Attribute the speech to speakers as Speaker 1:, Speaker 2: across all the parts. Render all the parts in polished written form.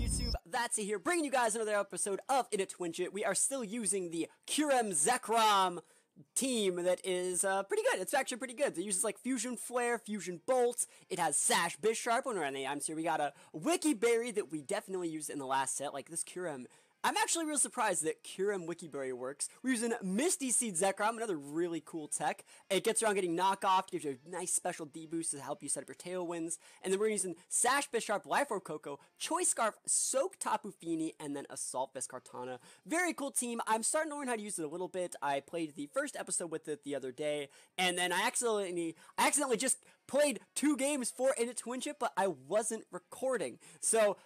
Speaker 1: YouTube? That's it here, bringing you guys another episode of In It Twinchit. We are still using the Kurem Zekrom team that is pretty good. It's actually pretty good. It uses like Fusion Flare, Fusion Bolt. It has Sash Bisharp. When we're on the items here, we got a Wiki Berry that we definitely used in the last set. Like this Kurem. I'm actually real surprised that Kurem Wikiberry works. We're using Misty Seed Zekrom, another really cool tech. It gets around getting knockoff, gives you a nice special D-boost to help you set up your Tailwinds. And then we're using Sash Bisharp, Life Orb Coco, Choice Scarf, Soak Tapu Fini, and then Assault Vest Kartana. Very cool team. I'm starting to learn how to use it a little bit. I played the first episode with it the other day, and then I accidentally just played 2 games for In It Twinchit, but I wasn't recording. So,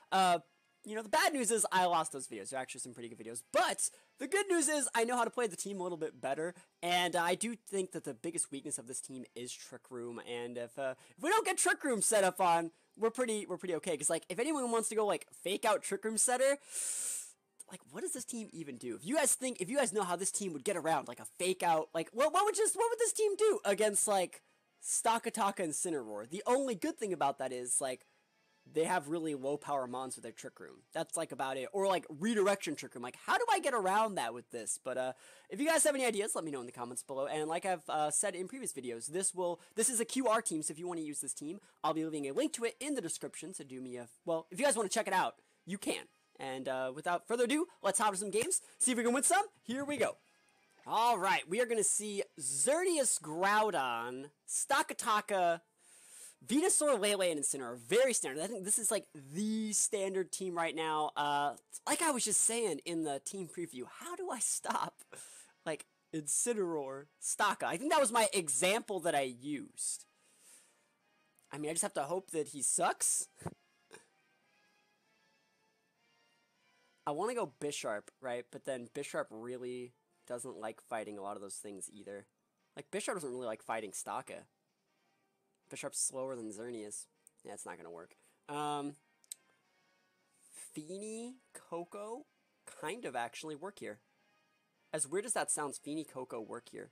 Speaker 1: you know, the bad news is I lost those videos. They're actually some pretty good videos. But the good news is I know how to play the team a little bit better. And I do think that the biggest weakness of this team is Trick Room. And if we don't get Trick Room set up on, we're pretty okay. Because, like, if anyone wants to go, like, fake out Trick Room setter, like, what does this team even do? If you guys know how this team would get around, like, a fake out, like, what would this team do against, like, Stakataka and Cineroar? The only good thing about that is, like, they have really low power mons with their Trick Room. That's like about it. Or like redirection Trick Room. Like, how do I get around that with this? But if you guys have any ideas, let me know in the comments below. And like I've said in previous videos, this is a QR team. So if you want to use this team, I'll be leaving a link to it in the description. So do me a, well, if you guys want to check it out, you can. And without further ado, let's hop to some games. See if we can win some. Here we go. All right, we are going to see Xerneas, Groudon, Stakataka, Venusaur, Lele, and Incineroar. Very standard. I think this is like the standard team right now. Like I was just saying in the team preview, how do I stop like Incineroar, Staka? I think that was my example that I used. I mean, I just have to hope that he sucks. I want to go Bisharp, right? But then Bisharp really doesn't like fighting a lot of those things either. Like, Bisharp doesn't really like fighting Staka. Bisharp's slower than Xerneas. Yeah, it's not gonna work. Fini, Coco, kind of actually work here. As weird as that sounds, Fini, Coco work here.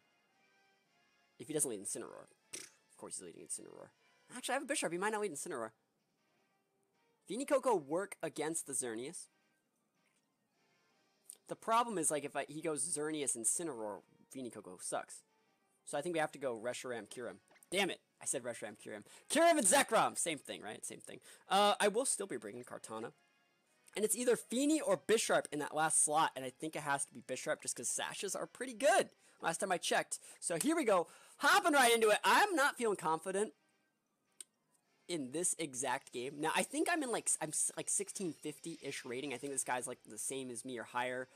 Speaker 1: If he doesn't lead Incineroar. Of course he's leading Incineroar. Actually, I have a Bisharp. He might not lead Incineroar. Fini, Coco work against the Xerneas. The problem is, like, if he goes Xerneas and Incineroar, Fini, Coco sucks. So I think we have to go Reshiram, Kurem. Damn it. I said Reshiram, Kurem. Kurem and Zekrom! Same thing, right? Same thing. I will still be bringing Kartana. And it's either Fini or Bisharp in that last slot, and I think it has to be Bisharp just because Sashes are pretty good. Last time I checked. So here we go. Hopping right into it. I'm not feeling confident in this exact game. Now, I think I'm like 1650-ish rating. I think this guy's like the same as me or higher.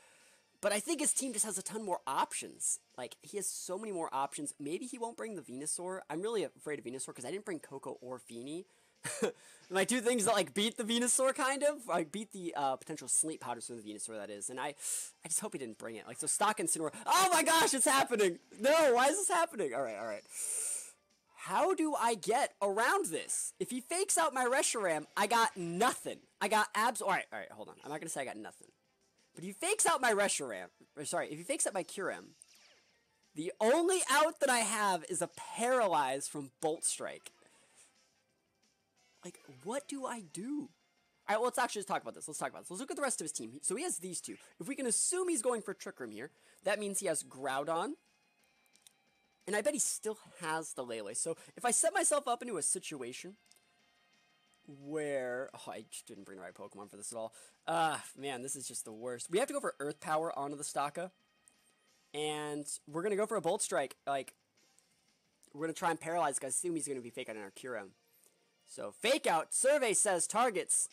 Speaker 1: But I think his team just has a ton more options. Like, he has so many more options. Maybe he won't bring the Venusaur. I'm really afraid of Venusaur because I didn't bring Coco or Fini. My 2 things that, like, beat the Venusaur, kind of. Like, beat the potential sleep powders from the Venusaur, that is. And I just hope he didn't bring it. Like, so Stock and Cineroar. Oh my gosh, it's happening! No, why is this happening? Alright. How do I get around this? If he fakes out my Reshiram, I got nothing. I got Alright, hold on. I'm not gonna say I got nothing. But if he fakes out my Reshiram, if he fakes out my Kurem, the only out that I have is a Paralyze from Bolt Strike. Like, what do I do? Alright, well, let's actually just talk about this. Let's look at the rest of his team. So he has these 2. If we can assume he's going for Trick Room here, that means he has Groudon. And I bet he still has the Lele. So if I set myself up into a situation where, oh, I just didn't bring the right Pokemon for this at all. Man, this is just the worst. We have to go for Earth Power onto the Staka. And we're going to go for a Bolt Strike. Like, we're going to try and paralyze, because I assume he's going to be fake out in our Kurem. So, fake out. Survey says targets.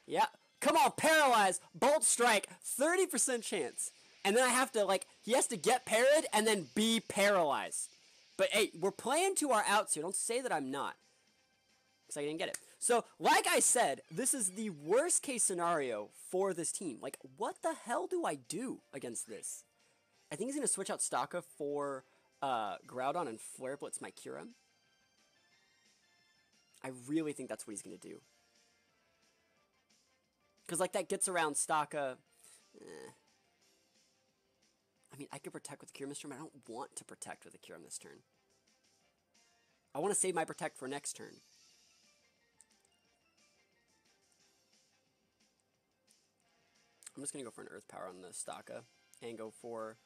Speaker 1: Yeah. Come on, paralyze. Bolt Strike. 30% chance. And then I have to, like, he has to get parried and then be paralyzed. But, hey, we're playing to our outs here. Don't say that I'm not. Because I didn't get it. So, like I said, this is the worst case scenario for this team. Like, what the hell do I do against this? I think he's going to switch out Staka for Groudon and Flare Blitz my Kurem. I really think that's what he's going to do. Because, like, that gets around Staka. I mean, I could protect with the Kurem this turn, but I don't want to protect with the Kurem this turn. I want to save my protect for next turn. I'm just gonna go for an Earth Power on the Staka and go for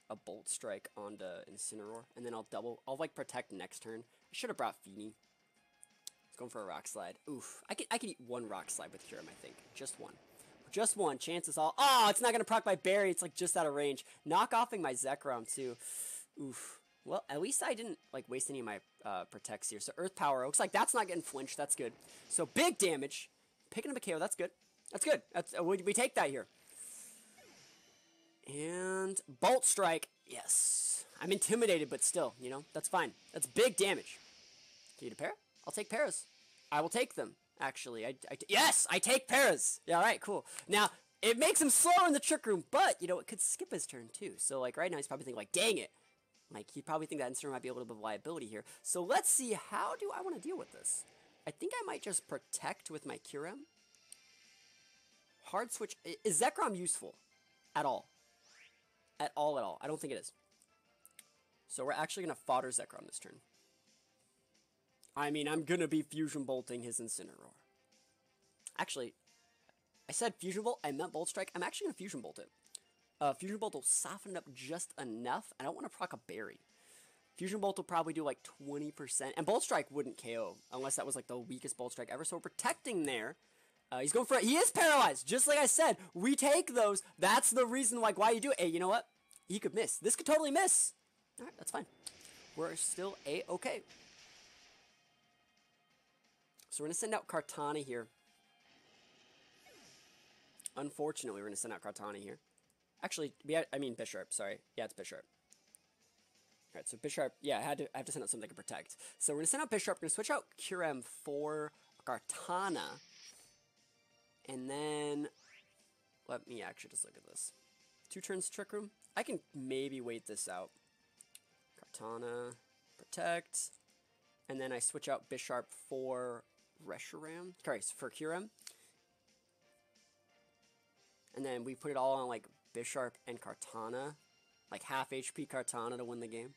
Speaker 1: a Bolt Strike onto Incineroar, and then I'll like protect next turn. I should have brought Feeny. It's going for a Rock Slide. Oof, I could eat one Rock Slide with Kyurem, I think, just one. Just one. Chances all. Oh, it's not gonna proc my Berry. It's like just out of range. Knock offing my Zekrom too. Oof. Well, at least I didn't like waste any of my protects here. So Earth Power. Looks like that's not getting flinched. That's good. So big damage. Picking up a KO. That's good. That's good. That's we take that here. And Bolt Strike. Yes. I'm intimidated, but still, you know, that's fine. That's big damage. Can you get a pair? I'll take pairs. I will take them. Actually, yes, I take Paras. Yeah, all right, cool. Now, it makes him slower in the Trick Room, but, you know, it could skip his turn, too. So, like, right now, he's probably thinking, like, dang it. Like, he'd probably think that Incineroar might be a little bit of liability here. So, let's see, how do I want to deal with this? I think I might just protect with my Kyurem. Hard switch. Is Zekrom useful? At all? At all. I don't think it is. So, we're actually going to fodder Zekrom this turn. I mean, I'm going to be Fusion Bolting his Incineroar. Actually, I said Fusion Bolt, I meant Bolt Strike. I'm actually going to Fusion Bolt it. Fusion Bolt will soften it up just enough. I don't want to proc a Berry. Fusion Bolt will probably do like 20%. And Bolt Strike wouldn't KO, unless that was like the weakest Bolt Strike ever. So we're protecting there. He's going for it. He is paralyzed. Just like I said, we take those. That's the reason like why you do it. Hey, you know what? He could miss. This could totally miss. All right, that's fine. We're still A-okay. So we're going to send out Kartana here. Unfortunately, we're going to send out Kartana here. Actually, I mean Bisharp, sorry. Yeah, it's Bisharp. Alright, so Bisharp, yeah, I have to send out something to protect. So we're going to send out Bisharp. We're going to switch out Kyurem for Kartana. And then, let me actually just look at this. 2 turns Trick Room. I can maybe wait this out. Kartana, protect. And then I switch out Bisharp for Reshiram. Sorry, for Kyurem. And then we put it all on like Bisharp and Kartana. Like half HP Kartana to win the game.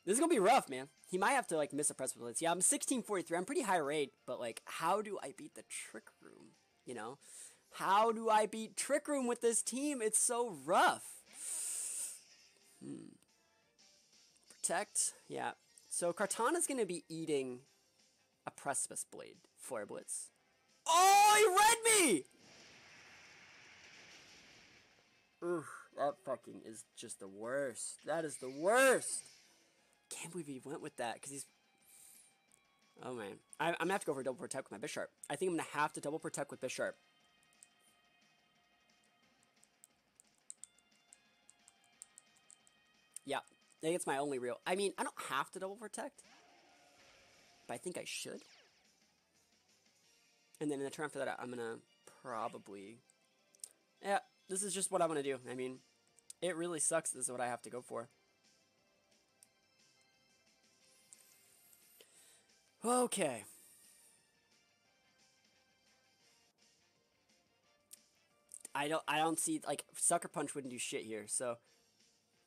Speaker 1: This is going to be rough, man. He might have to like miss a press blitz. Yeah, I'm 1643. I'm pretty high rate. But like, how do I beat the Trick Room? You know? How do I beat Trick Room with this team? It's so rough. Protect. Yeah. So Kartana's going to be eating a Precipice Blade. Flare Blitz. Oh, he read me! Oof, that fucking is just the worst. That is the worst. Can't believe he went with that, because he's... Oh, man. I'm going to have to go for a double protect with my Bisharp. I think I'm going to have to double protect with Bisharp. Yeah. I think it's my only real... I mean, I don't have to double protect. But I think I should. And then in the turn after that, I'm going to probably... Yeah, this is just what I'm going to do. I mean, it really sucks. This is what I have to go for. Okay. I don't see, like, Sucker Punch wouldn't do shit here, so...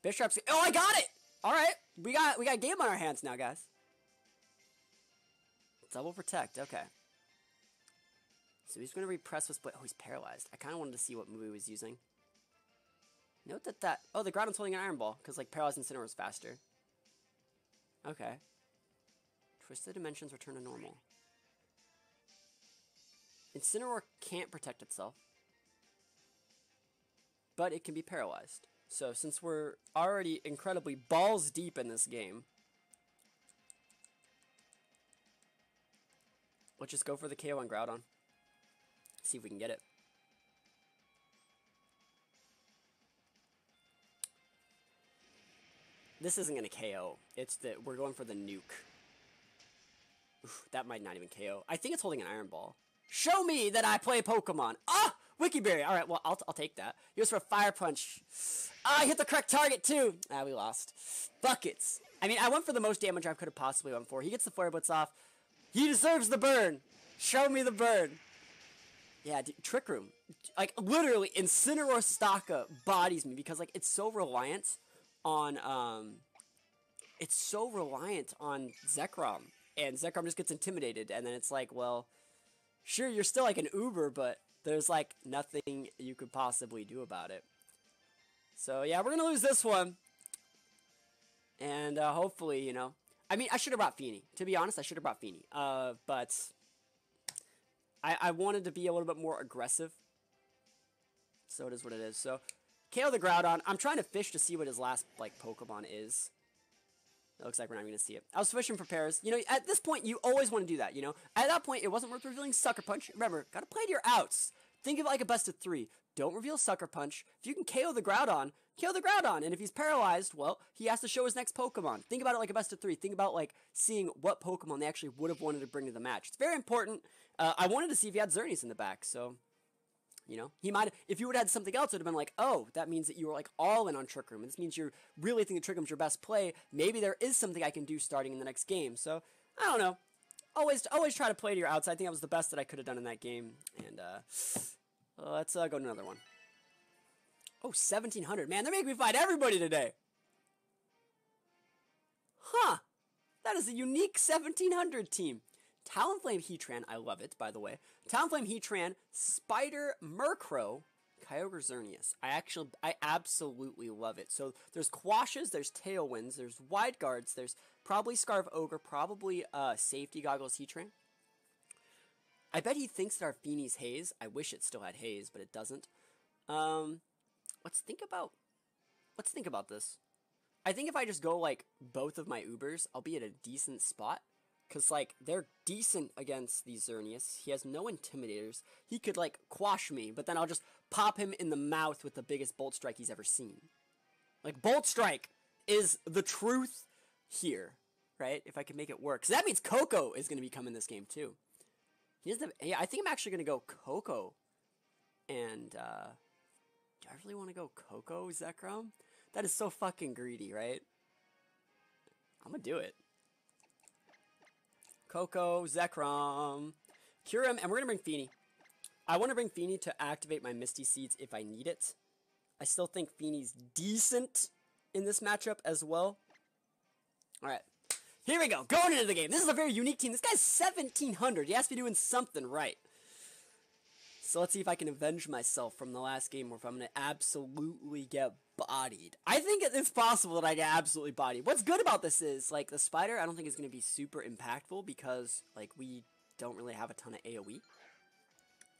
Speaker 1: Bisharp's... Oh, I got it! Alright, we got a game on our hands now, guys. Double protect, okay. So he's going to repress with split. Oh, he's paralyzed. I kind of wanted to see what move he was using. Note that... Oh, the Groudon's holding an Iron Ball, because, like, Paralyzed Incineroar is faster. Okay. Twisted Dimensions return to normal. Incineroar can't protect itself. But it can be paralyzed. So, since we're already incredibly balls deep in this game... Let's just go for the KO on Groudon. See if we can get it. This isn't going to KO. It's that we're going for the nuke. Oof, that might not even KO. I think it's holding an Iron Ball. Show me that I play Pokemon. Ah! Wikiberry. Alright, well, I'll take that. He goes for a Fire Punch. Ah, I hit the correct target, too. Ah, we lost. Buckets. I mean, I went for the most damage I could have possibly went for. He gets the Flare Blitz off. He deserves the burn. Show me the burn. Yeah, dude, Trick Room. Like, literally, Incineroar Staka bodies me because, like, it's so reliant on, Zekrom. And Zekrom just gets intimidated, and then it's like, well, sure, you're still, like, an Uber, but there's like nothing you could possibly do about it. So yeah, we're gonna lose this one. And hopefully, you know, I mean, I should have brought Feeney. To be honest, I should have brought Feeney. But I wanted to be a little bit more aggressive. So it is what it is. So KO the Groudon. I'm trying to fish to see what his last like Pokemon is. It looks like we're not going to see it. I was fishing for pairs. You know, at this point, you always want to do that, you know? At that point, it wasn't worth revealing Sucker Punch. Remember, got to play to your outs. Think of it like a best of 3. Don't reveal Sucker Punch. If you can KO the Groudon, KO the Groudon. And if he's paralyzed, well, he has to show his next Pokemon. Think about it like a best of 3. Think about, like, seeing what Pokemon they actually would have wanted to bring to the match. It's very important. I wanted to see if he had Xerneas in the back, so... You know, he might, if you would have had something else, it would have been like, oh, that means that you were like all in on Trick Room. And this means you really think that Trick Room's your best play. Maybe there is something I can do starting in the next game. So, I don't know. Always try to play to your outs. I think that was the best that I could have done in that game. And, let's go to another one. Oh, 1700. Man, they're making me fight everybody today. Huh. That is a unique 1700 team. Talonflame Heatran, I love it, by the way. Talonflame Heatran, Spider Murkrow, Kyogre Xerneas. I absolutely love it. So there's Quashes, there's Tailwinds, there's Wide Guards, there's probably Scarf Ogre, probably Safety Goggles Heatran. I bet he thinks that our Feeney's Haze. I wish it still had Haze, but it doesn't. Let's think about this. I think if I just go like both of my Ubers, I'll be at a decent spot. Because, like, they're decent against these Xerneas. He has no Intimidators. He could, like, quash me, but then I'll just pop him in the mouth with the biggest Bolt Strike he's ever seen. Like, Bolt Strike is the truth here, right? If I can make it work. Because that means Coco is going to be coming this game, too. He doesn't have, yeah, I think I'm actually going to go Coco. And, do I really want to go Coco, Zekrom? That is so fucking greedy, right? I'm going to do it. Coco, Zekrom, Kyurem, and we're going to bring Feeney. I want to bring Feeney to activate my Misty Seeds if I need it. I still think Feeney's decent in this matchup as well. Alright, here we go. Going into the game. This is a very unique team. This guy's 1700. He has to be doing something right. So let's see if I can avenge myself from the last game or if I'm going to absolutely get bodied. I think it's possible that I get absolutely bodied. What's good about this is, like, the Spider, I don't think is going to be super impactful because, like, we don't really have a ton of AoE.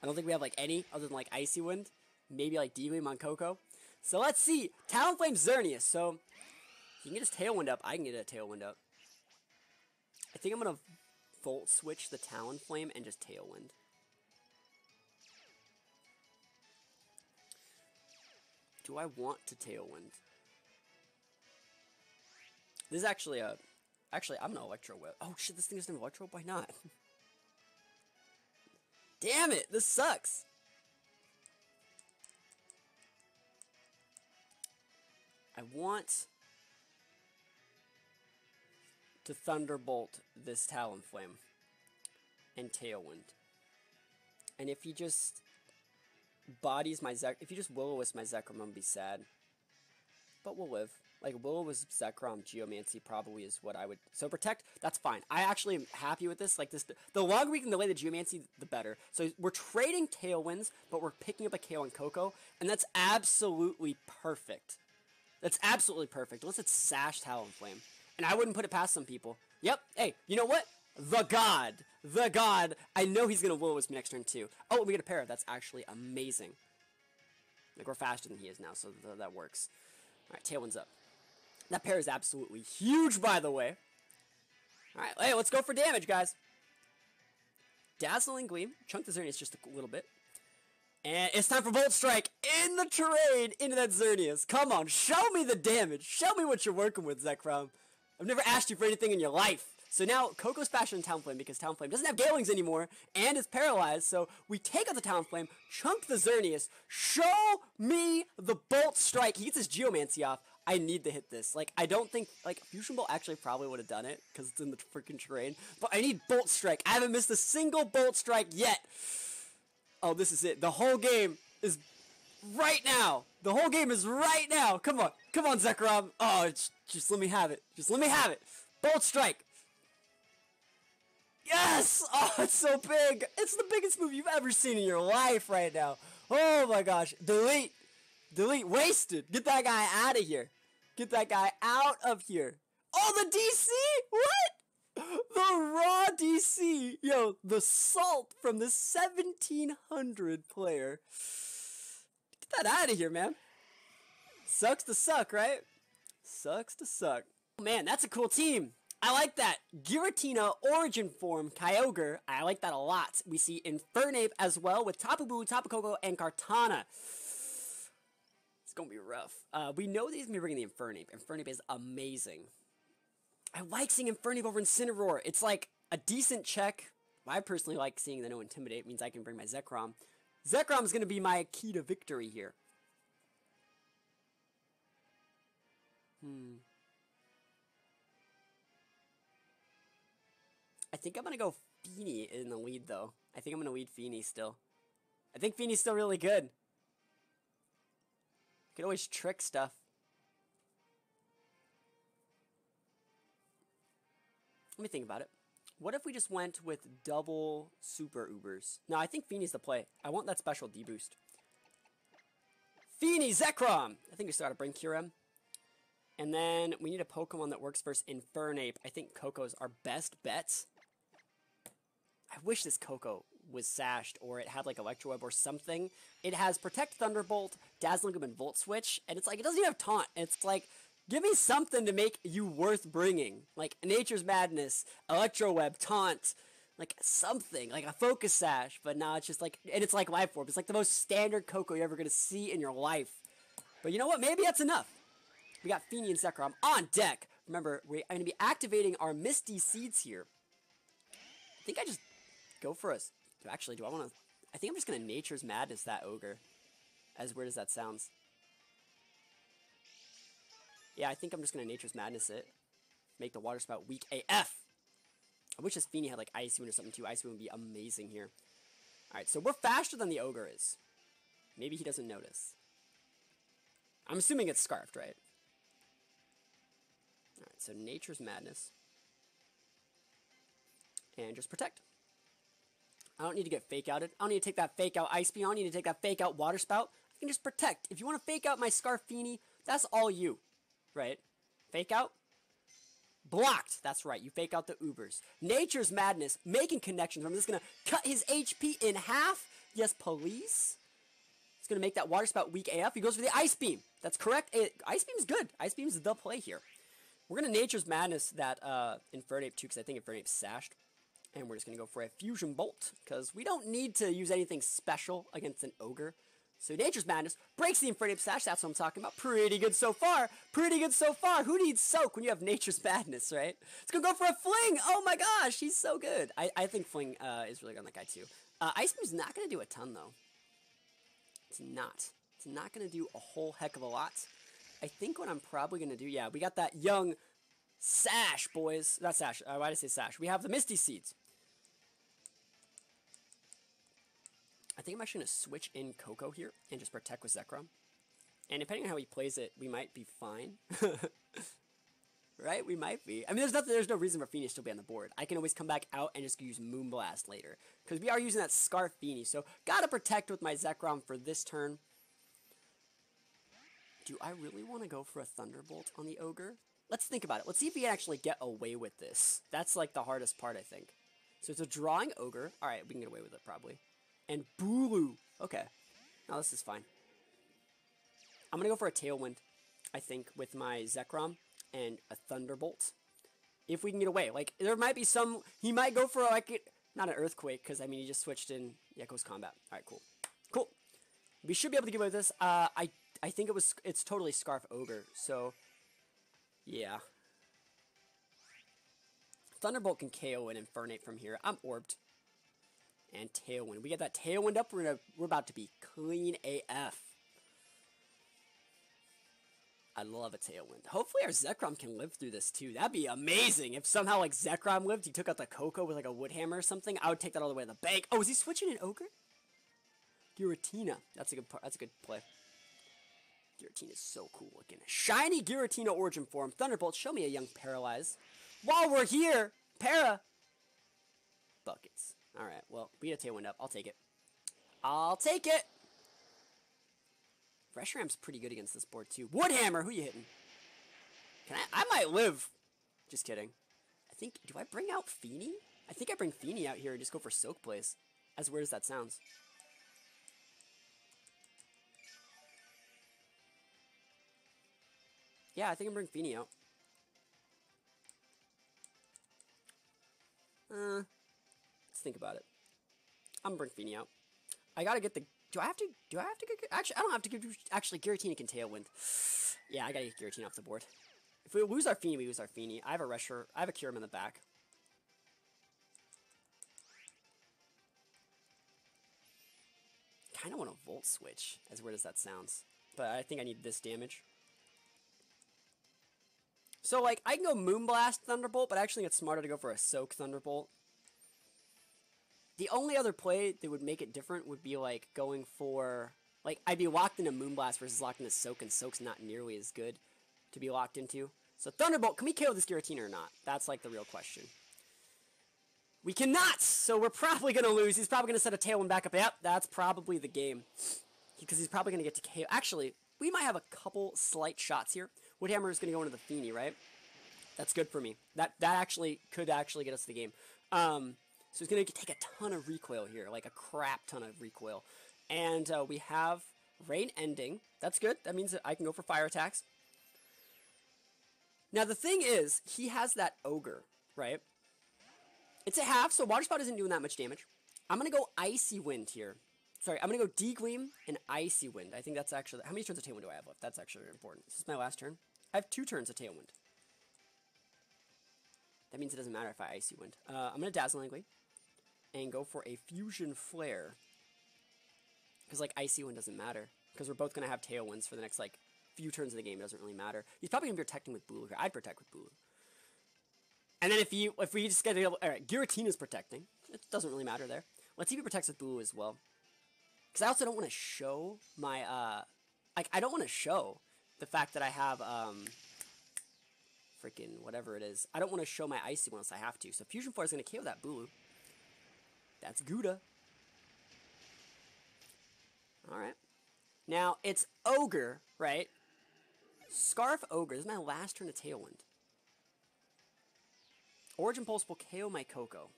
Speaker 1: I don't think we have, like, any other than, like, Icy Wind. Maybe, like, D-Gleam on Coco. So let's see. Talonflame Xerneas. So he can get his Tailwind up. I can get a Tailwind up. I think I'm going to Volt Switch the Talonflame and just Tailwind. Do I want to Tailwind? This is actually a... Actually, I'm gonna Electro Whip. Oh shit, this thing doesn't have Electro Whip? Why not? Damn it, this sucks! I want to Thunderbolt this Talonflame and Tailwind. And if he just bodies my if you just Will-O-Wisp my Zekrom, I'm gonna be sad. But we'll live. Like, Will-O-Wisp Zekrom Geomancy probably is what I would... So Protect, that's fine. I actually am happy with this. Like, this, the longer we can delay the Geomancy, the better. So we're trading Tailwinds, but we're picking up a KO and Coco, and that's absolutely perfect. That's absolutely perfect. Unless it's Sash Talonflame. And I wouldn't put it past some people. Yep. Hey, you know what? The God. The God. I know he's going to Will-O-Wisp me next turn, too. Oh, we get a pair. That's actually amazing. Like, we're faster than he is now, so that works. Alright, Tailwind's up. That pair is absolutely huge, by the way. Alright, hey, let's go for damage, guys. Dazzling Gleam. Chunk the Xerneas just a little bit. And it's time for Volt Strike in the terrain into that Xerneas. Come on, show me the damage. Show me what you're working with, Zekrom. I've never asked you for anything in your life. So now, Coco's faster than Talonflame because Talonflame doesn't have Gale Wings anymore and is paralyzed. So we take out the Talonflame, chunk the Xerneas, show me the Bolt Strike. He gets his Geomancy off. I need to hit this. Like, I don't think, like, Fusion Bolt actually probably would have done it because it's in the freaking terrain. But I need Bolt Strike. I haven't missed a single Bolt Strike yet. Oh, this is it. The whole game is right now. The whole game is right now. Come on. Come on, Zekrom. Oh, just let me have it. Just let me have it. Bolt Strike. Yes! Oh, it's so big. It's the biggest move you've ever seen in your life right now. Oh my gosh. Delete. Delete. Wasted. Get that guy out of here. Get that guy out of here. Oh, the DC? What? The raw DC. Yo, the salt from the 1700 player. Get that out of here, man. Sucks to suck, right? Sucks to suck. Oh, man, that's a cool team. I like that. Giratina, Origin Form, Kyogre. I like that a lot. We see Infernape as well with Tapu Buu, Tapu Koko, and Kartana. It's going to be rough. We know that he's going to be bringing the Infernape. Infernape is amazing. I like seeing Infernape over Incineroar. It's like a decent check. I personally like seeing the no Intimidate. It means I can bring my Zekrom. Zekrom is going to be my key to victory here. I think I'm going to go Feeny in the lead, though. I think I'm going to lead Feeny still. I think Feeny's still really good. You can always trick stuff. Let me think about it. What if we just went with double Super Ubers? No, I think Feeny's the play. I want that special D-boost. Feeny, Zekrom! I think we still gotta bring Kyurem. And then we need a Pokemon that works versus Infernape. I think Coco's our best bet. I wish this Coco was sashed or it had like Electro Web or something. It has Protect, Thunderbolt, Dazzling Gleam, and Volt Switch. And it's like, it doesn't even have Taunt. It's like, give me something to make you worth bringing. Like Nature's Madness, Electro Web, Taunt, like something, like a Focus Sash. But now it's just like, and it's like Life Orb. It's like the most standard Coco you're ever going to see in your life. But you know what? Maybe that's enough. We got Feeny and Zekrom on deck. Remember, I'm going to be activating our Misty Seeds here. I think I just go for us. Actually, do I want to? I think I'm just going to Nature's Madness that Ogre. As weird as that sounds. Yeah, I think I'm just going to Nature's Madness it. Make the Water Spout weak AF. I wish this Feeny had like Ice Wind or something too. Ice Wind would be amazing here. Alright, so we're faster than the Ogre is. Maybe he doesn't notice. I'm assuming it's Scarfed, right? Alright, so Nature's Madness. And just Protect. I don't need to get Fake Outed. I don't need to take that Fake Out Ice Beam. I don't need to take that Fake Out Water Spout. I can just Protect. If you want to Fake Out my Scarf Feeny, that's all you. Right? Fake Out. Blocked. That's right. You Fake Out the Ubers. Nature's Madness. Making connections. I'm just going to cut his HP in half. Yes, please. It's going to make that Water Spout weak AF. He goes for the Ice Beam. That's correct. Ice Beam's good. Ice Beam's the play here. We're going to Nature's Madness that Infernape too, because I think Infernape's sashed. And we're just going to go for a Fusion Bolt, because we don't need to use anything special against an Ogre. So Nature's Madness breaks the Infernape Sash. That's what I'm talking about. Pretty good so far. Pretty good so far. Who needs Soak when you have Nature's Madness, right? It's going to go for a Fling. Oh my gosh, he's so good. I think Fling is really good on that guy too. Ice Beam's not going to do a ton, though. It's not. It's not going to do a whole heck of a lot. I think what I'm probably going to do, yeah, we got that young Sash, boys. Not Sash. Why did I say Sash? We have the Misty Seeds. I think I'm actually going to switch in Coco here and just Protect with Zekrom. And depending on how he plays it, we might be fine. Right? We might be. I mean, there's no reason for Feeny to still be on the board. I can always come back out and just use Moonblast later. Because we are using that Scarf Feeny. So, gotta Protect with my Zekrom for this turn. Do I really want to go for a Thunderbolt on the Ogre? Let's think about it. Let's see if we can actually get away with this. That's like the hardest part, I think. So, it's a drawing Ogre. Alright, we can get away with it, probably. And Booloo. Okay. Now this is fine. I'm going to go for a Tailwind, I think, with my Zekrom and a Thunderbolt. If we can get away. Like, there might be some... He might go for, like, not an Earthquake, because, I mean, he just switched in Yakko's Combat. Alright, cool. Cool. We should be able to get away with this. I think it's totally Scarf Ogre, so... Yeah. Thunderbolt can KO an Infernape from here. I'm Orbed. And Tailwind. We get that Tailwind up, we're about to be clean AF. I love a Tailwind. Hopefully our Zekrom can live through this too. That'd be amazing. If somehow like Zekrom lived, he took out the Coco with like a Wood Hammer or something, I would take that all the way to the bank. Oh, is he switching an Ogre? Giratina. That's a good play. Giratina's so cool looking. Shiny Giratina Origin Form. Thunderbolt, show me a young Paralyze. While we're here, Para. buckets. Alright, well, we get a Tailwind up. I'll take it. I'll take it! Reshiram's pretty good against this board, too. Woodhammer, who you hitting? I might live. Just kidding. I think, do I bring out Feeny? I think I bring Feeny out here and just go for Soak Plays. As weird as that sounds. Yeah, I think I'm bringing Feeny out. Let's think about it. I'm gonna bring Feeny out. I gotta get the. Do I have to get? Actually, I don't have to give. Actually, Giratina can Tailwind. Yeah, I gotta get Giratina off the board. If we lose our Feeny, we lose our Feeny. I have a Resher. I have a Kyurem in the back. Kind of want a Volt Switch, as weird as that sounds. But I think I need this damage. So, like, I can go Moonblast Thunderbolt, but I actually think it's smarter to go for a Soak Thunderbolt. The only other play that would make it different would be, like, going for... Like, I'd be locked into Moonblast versus locked into Soak, and Soak's not nearly as good to be locked into. So, Thunderbolt, can we KO this Giratina or not? That's, like, the real question. We cannot! So we're probably going to lose. He's probably going to set a Tailwind back up. Yep, that's probably the game. Because he's probably going to get to KO. Actually, we might have a couple slight shots here. Woodhammer is going to go into the Feeny, right? That's good for me. That actually could actually get us the game. So he's going to take a ton of recoil here. Like a crap ton of recoil. And we have Rain ending. That's good. That means that I can go for fire attacks. Now the thing is, he has that Ogre, right? It's a half, so Water Spout isn't doing that much damage. I'm going to go Icy Wind here. Sorry, I'm going to go D-Gleam and Icy Wind. I think that's actually... How many turns of Tailwind do I have left? That's actually important. Is this my last turn? I have 2 turns of Tailwind. That means it doesn't matter if I Icy Wind. I'm going to Dazzlingly and go for a Fusion Flare. Because, like, Icy Wind doesn't matter. Because we're both going to have Tailwinds for the next, like, few turns of the game. It doesn't really matter. He's probably going to be protecting with Bulu here. I'd protect with Bulu. And then if we just get... Alright, Giratina's protecting. It doesn't really matter there. Let's see if he protects with Bulu as well. Because I also don't want to show my... Like, I don't want to show the fact that I have... freaking whatever it is. I don't want to show my Icy unless I have to. So Fusion Flare is going to KO that Bulu. That's Gouda. Alright. Now, it's Ogre, right? Scarf Ogre. This is my last turn of Tailwind. Origin Pulse will KO my Koko.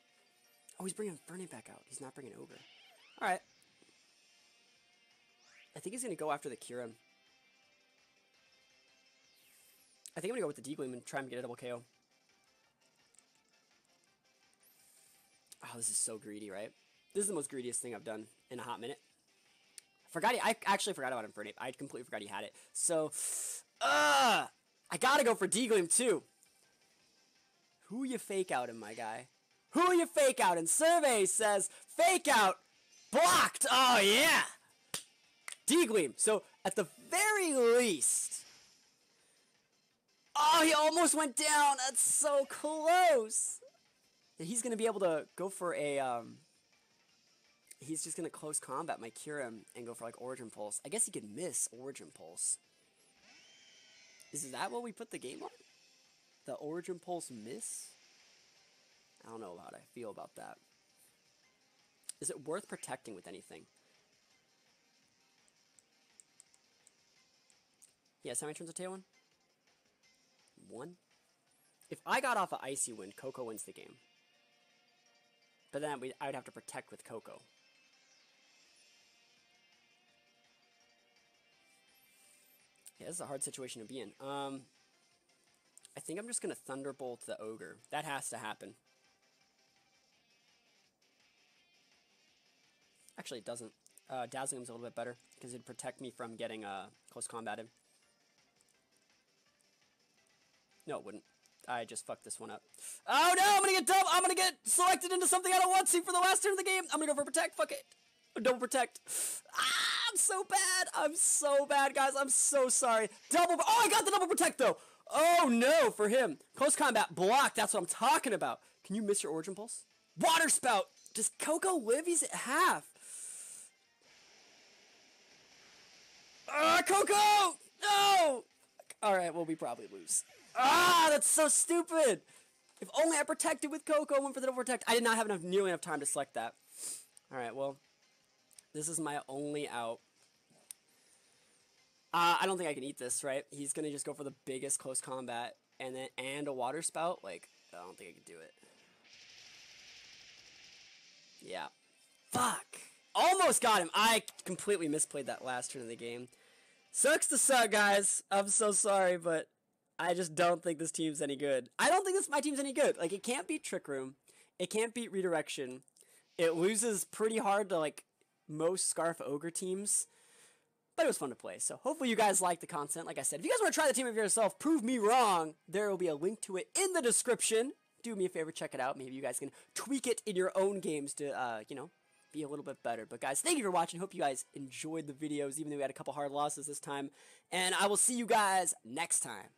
Speaker 1: Oh, he's bringing Fernie back out. He's not bringing Ogre. Alright. I think he's going to go after the Kyurem. I think I'm going to go with the D-Gleam and try and get a double KO. Oh, this is so greedy, right? This is the most greediest thing I've done in a hot minute. I actually forgot about Infernape. I completely forgot he had it. So, I gotta go for D-Gleam too. Who you fake out in, my guy? Who you fake out in? Survey says fake out blocked. Oh yeah, D-Gleam. So at the very least, oh, he almost went down. That's so close. He's gonna be able to go for a he's just gonna close combat my Kyurem and go for like Origin Pulse. I guess he could miss Origin Pulse. Is that what we put the game on? The Origin Pulse miss? I don't know how I feel about that. Is it worth protecting with anything? Yes, how many turns of Tailwind? 1? If I got off of Icy Wind, Koko wins the game. But then I would have to protect with Koko. Yeah, this is a hard situation to be in. I think I'm just going to Thunderbolt the Ogre. That has to happen. Actually, it doesn't. Dazzling's a little bit better, because it'd protect me from getting close combated. No, it wouldn't. I just fucked this one up. Oh no, I'm going to get double. I'm going to get selected into something I don't want to for the last turn of the game. I'm going to go for Protect. Fuck it. Double Protect. Ah, I'm so bad. I'm so bad, guys. I'm so sorry. Double. Oh, I got the Double Protect, though. Oh, no, for him. Close combat blocked. That's what I'm talking about. Can you miss your Origin Pulse? Water Spout. Does Koko live? He's at half. Koko! No! Alright, well, we probably lose. Ah, that's so stupid. If only I protected with Coco and went for the double protect. I did not have nearly enough time to select that. Alright, well, this is my only out. I don't think I can eat this, right? He's gonna just go for the biggest close combat and a water spout. Like, I don't think I can do it. Yeah. Fuck! Almost got him! I completely misplayed that last turn of the game. Sucks to suck, guys. I'm so sorry, but I just don't think this team's any good. I don't think my team's any good. Like, it can't beat Trick Room. It can't beat Redirection. It loses pretty hard to, like, most Scarf Ogre teams. But it was fun to play, so hopefully you guys like the content. Like I said, if you guys want to try the team of yourself, prove me wrong, there will be a link to it in the description. Do me a favor, check it out. Maybe you guys can tweak it in your own games to, you know, be a little bit better. But guys, thank you for watching. Hope you guys enjoyed the videos, even though we had a couple hard losses this time. And I will see you guys next time.